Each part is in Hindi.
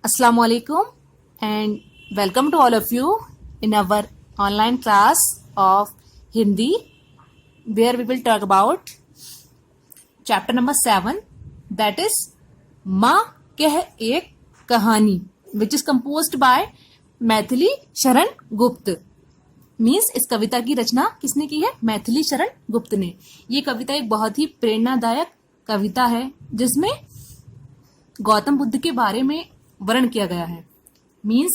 Assalamu alaikum and welcome to all of you in our online class of Hindi where we will talk about chapter number 7, that is माँ कह एक कहानी, which is composed by Maithili Sharan Gupt. Means इस कविता की रचना किसने की है? मैथिली शरण गुप्त ने. ये कविता एक बहुत ही प्रेरणादायक कविता है जिसमें गौतम बुद्ध के बारे में वर्णन किया गया है. मीन्स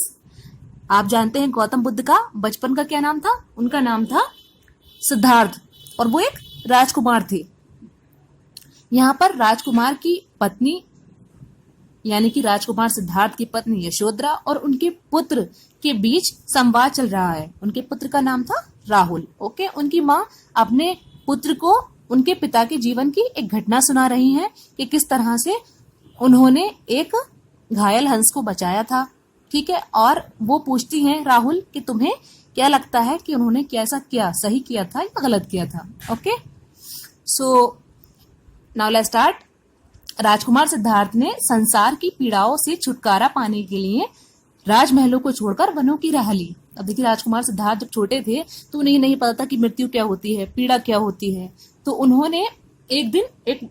आप जानते हैं गौतम बुद्ध का बचपन का क्या नाम था? उनका नाम था सिद्धार्थ और वो एक राजकुमार थे. यहाँ पर राजकुमार की पत्नी यानी कि राजकुमार सिद्धार्थ की पत्नी यशोधरा और उनके पुत्र के बीच संवाद चल रहा है. उनके पुत्र का नाम था राहुल. ओके, उनकी माँ अपने पुत्र को उनके पिता के जीवन की एक घटना सुना रही हैं कि किस तरह से उन्होंने एक घायल हंस को बचाया था. ठीक है, और वो पूछती हैं राहुल कि तुम्हें क्या लगता है कि उन्होंने कैसा किया, सही किया था या गलत किया था. Okay, so now let's start. Rajkumar Siddharth ने संसार की पीड़ाओं से छुटकारा पाने के लिए राजमहलों को छोड़कर वनों की राह ली. अब देखिए, राजकुमार सिद्धार्थ जब छोटे थे तो उन्हें नहीं पता था कि मृत्यु क्या होती है, पीड़ा क्या होती है. तो उन्होंने एक दिन एक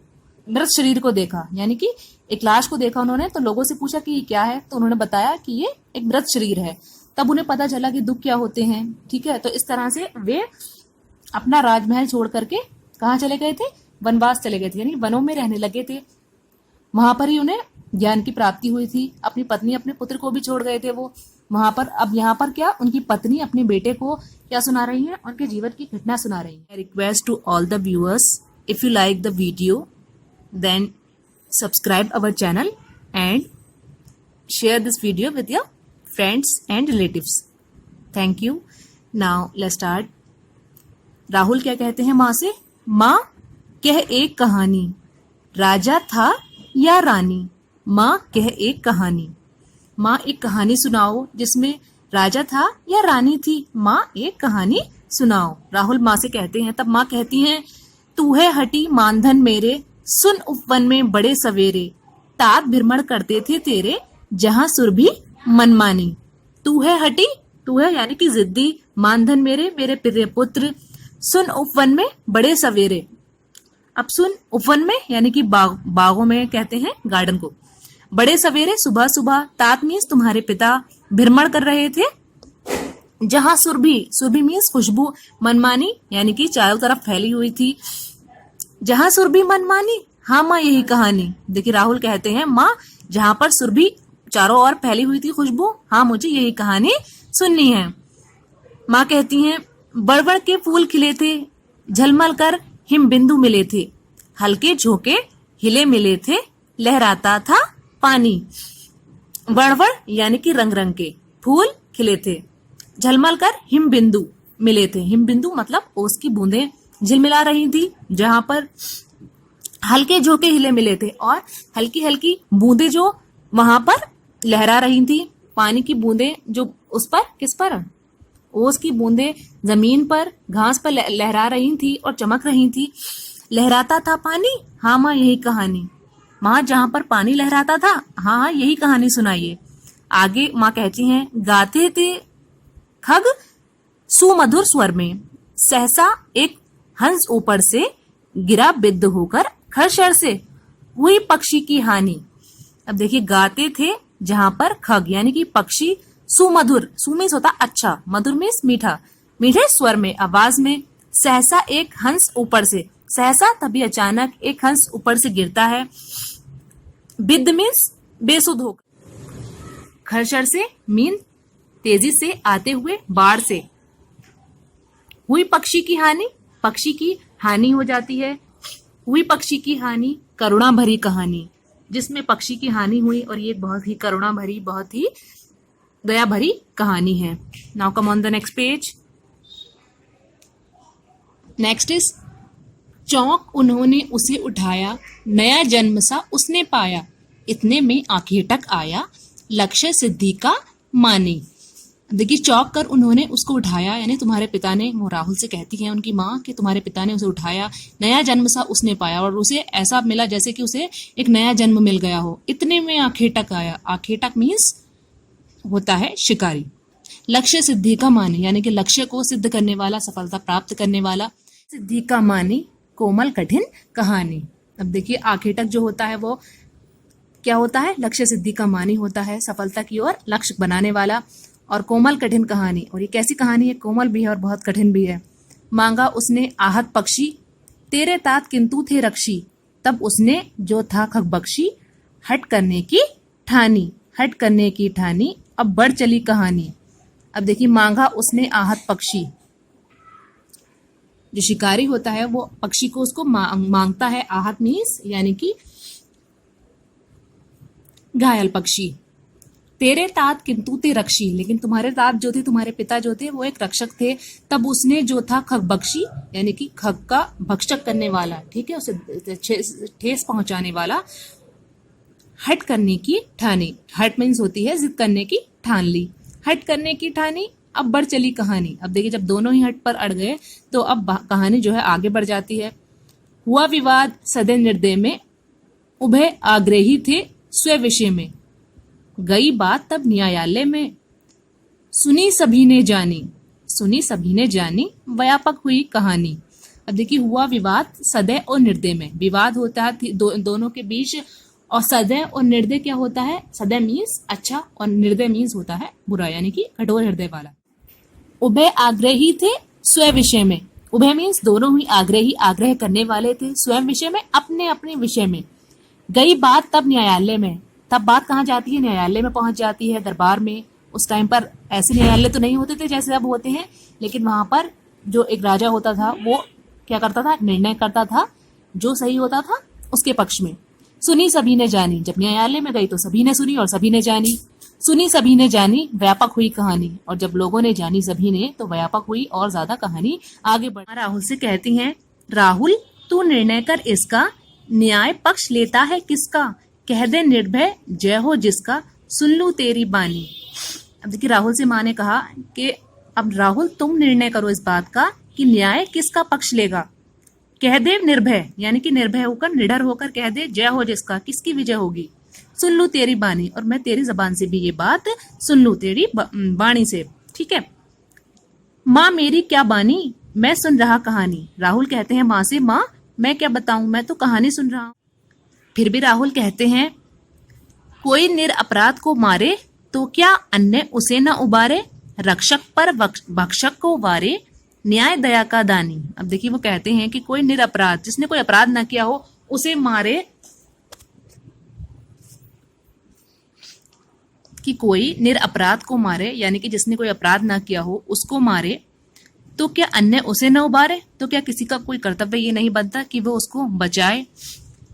मृत शरीर को देखा, यानी कि एक लाश को देखा उन्होंने. तो लोगों से पूछा कि ये क्या है, तो उन्होंने बताया कि ये एक मृत शरीर है. तब उन्हें पता चला कि दुख क्या होते हैं. ठीक है, तो इस तरह से वे अपना राजमहल छोड़ करके कहाँ चले गए थे? वनवास चले गए थे, यानी वनों में रहने लगे थे. वहां पर ही उन्हें ज्ञान की प्राप्ति हुई थी. अपनी पत्नी अपने पुत्र को भी छोड़ गए थे वो वहां पर. अब यहाँ पर क्या, उनकी पत्नी अपने बेटे को क्या सुना रही है? उनके जीवन की घटना सुना रही है. I request to all the viewers, if you like the video then subscribe our channel and share this video with your friends and relatives. Thank you. Now let's start. Rahul क्या कहते हैं माँ से? माँ कह एक कहानी, राजा था या रानी. माँ कह एक कहानी. माँ एक कहानी सुनाओ जिसमें राजा था या रानी थी. माँ एक कहानी सुनाओ, राहुल माँ से कहते हैं. तब माँ कहती हैं, तू है हटी मानधन मेरे, सुन उपवन में बड़े सवेरे, तात भ्रमण करते थे तेरे, जहां सुरभि मनमानी. तू है हटी, तू है यानी कि जिद्दी, मानधन मेरे, मेरे प्रिय पुत्र, सुन उपवन में बड़े सवेरे. अब सुन उपवन में यानी कि बागों में कहते हैं गार्डन को. बड़े सवेरे सुबह सुबह, तात मीन्स तुम्हारे पिता भ्रमण कर रहे थे जहां सुरभि, सुरभि मीन्स खुशबू, मनमानी यानी कि चारों तरफ फैली हुई थी. जहां सुरभि मनमानी, हाँ माँ यही कहानी. देखिए राहुल कहते हैं माँ जहां पर सुरभि चारों ओर फैली हुई थी खुशबू, हाँ मुझे यही कहानी सुननी है. माँ कहती हैं, बड़बड़ के फूल खिले थे, झलमल कर हिम बिंदु मिले थे, हल्के झोंके हिले मिले थे, लहराता था पानी. बड़बड़ यानी कि रंग रंग के फूल खिले थे, झलमल कर हिम बिंदु मिले थे. हिम बिंदु मतलब ओस की बूंदें झिलमिला रही थी, जहां पर हल्के झोंके हिले मिले थे और हल्की हल्की बूंदें जो वहां पर लहरा रही थी. पानी की बूंदें जो उस पर, किस पर? ओस की बूंदें जमीन पर, घास पर लहरा रही थी और चमक रही थी. लहराता था पानी, हाँ माँ यही कहानी. माँ जहां पर पानी लहराता था, हाँ हाँ यही कहानी सुनाइए. आगे माँ कहती हैं, गाते थे खग सुमधुर स्वर में, सहसा एक हंस ऊपर से गिरा बिद्ध होकर खरशर से, हुई पक्षी की हानि. अब देखिए, गाते थे जहां पर खग यानी कि पक्षी, सुमधुर, सुमीस होता अच्छा, मधुर मीन्स मीठा, मीठे स्वर में, आवाज में. सहसा एक हंस ऊपर से, सहसा तभी अचानक एक हंस ऊपर से गिरता है. बिद्ध मीन्स बेसुध होकर, खरशर से मीन तेजी से आते हुए बाढ़ से. हुई पक्षी की हानि, पक्षी की हानि हो जाती है. हुई पक्षी की हानि, करुणा भरी कहानी जिसमें पक्षी की हानि हुई और ये बहुत ही करुणा भरी, बहुत ही दया भरी कहानी है. Now come on the next page. Next is, चौंक उन्होंने उसे उठाया, नया जन्म सा उसने पाया, इतने में आखिर तक आया, लक्ष्य सिद्धि का मानी. देखिए, चौंक कर उन्होंने उसको उठाया, यानी तुम्हारे पिता ने, वो राहुल से कहती है उनकी माँ कि तुम्हारे पिता ने उसे उठाया, नया जन्म सा उसने पाया और उसे ऐसा मिला जैसे कि उसे एक नया जन्म मिल गया हो। इतने में आखेटक आया। आखेटक मीन्स होता है शिकारी। लक्ष्य सिद्धि का मानी, यानी कि लक्ष्य को सिद्ध करने वाला, सफलता प्राप्त करने वाला। सिद्धि का मानी कोमल कठिन कहानी। अब देखिए, आखेटक जो होता है वो क्या होता है? लक्ष्य सिद्धि का मानी होता है, सफलता की ओर लक्ष्य बनाने वाला। और कोमल कठिन कहानी, और ये कैसी कहानी है? कोमल भी है और बहुत कठिन भी है। मांगा उसने आहत पक्षी, तेरे तात किंतु थे रक्षी, तब उसने जो था खग बख्शी, हट करने की ठानी, हट करने की ठानी, अब बढ़ चली कहानी। अब देखिए, मांगा उसने आहत पक्षी, जो शिकारी होता है वो पक्षी को उसको मांगता है। आहत मीन्स यानी कि घायल पक्षी। तेरे तात किंतु ते रक्षी, लेकिन तुम्हारे तात जो थे, तुम्हारे पिता जो थे, वो एक रक्षक थे। तब उसने जो था खग बख्शी, यानी कि खग का भक्षक करने वाला, ठीक है, उसे ठेस पहुंचाने वाला, हट करने की ठानी। हट मीन्स होती है जिद करने की, ठान ली, हट करने की ठानी, अब बढ़ चली कहानी। अब देखिए, जब दोनों ही हट पर अड़ गए तो अब कहानी जो है आगे बढ़ जाती है। हुआ विवाद सदे निर्दय में, उभय आग्रही थे स्व विषय में, गई बात तब न्यायालय में, सुनी सभी ने जानी, सुनी सभी ने जानी, व्यापक हुई कहानी। अब देखिए, हुआ विवाद सदय और निर्दय में। विवाद होता है दोनों के बीच, और सदय और निर्दय क्या होता है? सदय मीन्स अच्छा और निर्दय मीन्स होता है बुरा, यानी कि कठोर हृदय वाला। उभय आग्रही थे स्व विषय में। उभय मीन्स दोनों ही आग्रही, आग्रह करने वाले थे, स्वयं विषय में, अपने अपने विषय में। गई बात तब न्यायालय में, तब बात कहाँ जाती है? न्यायालय में पहुंच जाती है, दरबार में। उस टाइम पर ऐसे न्यायालय तो नहीं होते थे जैसे अब होते हैं, लेकिन वहां पर जो एक राजा होता था वो क्या करता था? निर्णय करता था, जो सही होता था उसके पक्ष में। सुनी सभी ने जानी, जब न्यायालय में गई तो सभी ने सुनी और सभी ने जानी। सुनी सभी ने जानी, व्यापक हुई कहानी, और जब लोगों ने जानी सभी ने तो व्यापक हुई और ज्यादा कहानी आगे बढ़। राहुल से कहती हैं, राहुल तू निर्णय कर इसका, न्याय पक्ष लेता है किसका, कह दे निर्भय जय हो जिसका, सुन लूं तेरी बानी। अब देखिए, राहुल से माँ ने कहा कि अब राहुल तुम निर्णय करो इस बात का कि न्याय किसका पक्ष लेगा। कह दे निर्भय, यानी कि निर्भय होकर, निडर होकर कह दे जय हो जिसका, किसकी विजय होगी। सुन लूं तेरी बानी, और मैं तेरी जबान से भी ये बात सुन लूं, तेरी बाणी से, ठीक है। माँ मेरी क्या बानी, मैं सुन रहा कहानी। राहुल कहते हैं माँ से, माँ मैं क्या बताऊं, मैं तो कहानी सुन रहा हूं। फिर भी राहुल कहते हैं, कोई निरपराध को मारे तो क्या अन्य उसे न उबारे, रक्षक पर भक्षक को वारे, न्याय दया का दानी। अब देखिए, वो कहते हैं कि कोई निरपराध, जिसने कोई अपराध ना किया हो, उसे मारे, कि कोई निरपराध को मारे, यानी कि जिसने कोई अपराध ना किया हो उसको मारे, तो क्या अन्य उसे न उबारे, तो क्या किसी का कोई कर्तव्य ये नहीं बनता कि वो उसको बचाए।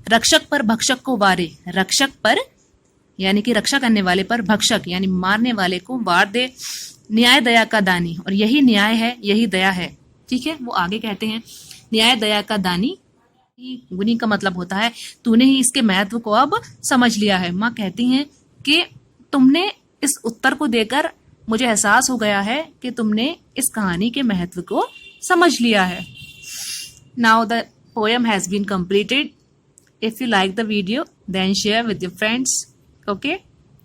रक्षक पर भक्षक को वारे, रक्षक पर यानी कि रक्षा करने वाले पर, भक्षक यानी मारने वाले को वार दे, न्याय दया का दानी, और यही न्याय है, यही दया है, ठीक है। वो आगे कहते हैं, न्याय दया का दानी, गुनी का मतलब होता है तूने ही इसके महत्व को अब समझ लिया है। माँ कहती हैं कि तुमने इस उत्तर को देकर मुझे एहसास हो गया है कि तुमने इस कहानी के महत्व को समझ लिया है। Now the poem has been completed. If you like the video, then share with your friends. Okay?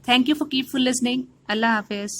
Thank you for keep listening. Allah Hafiz.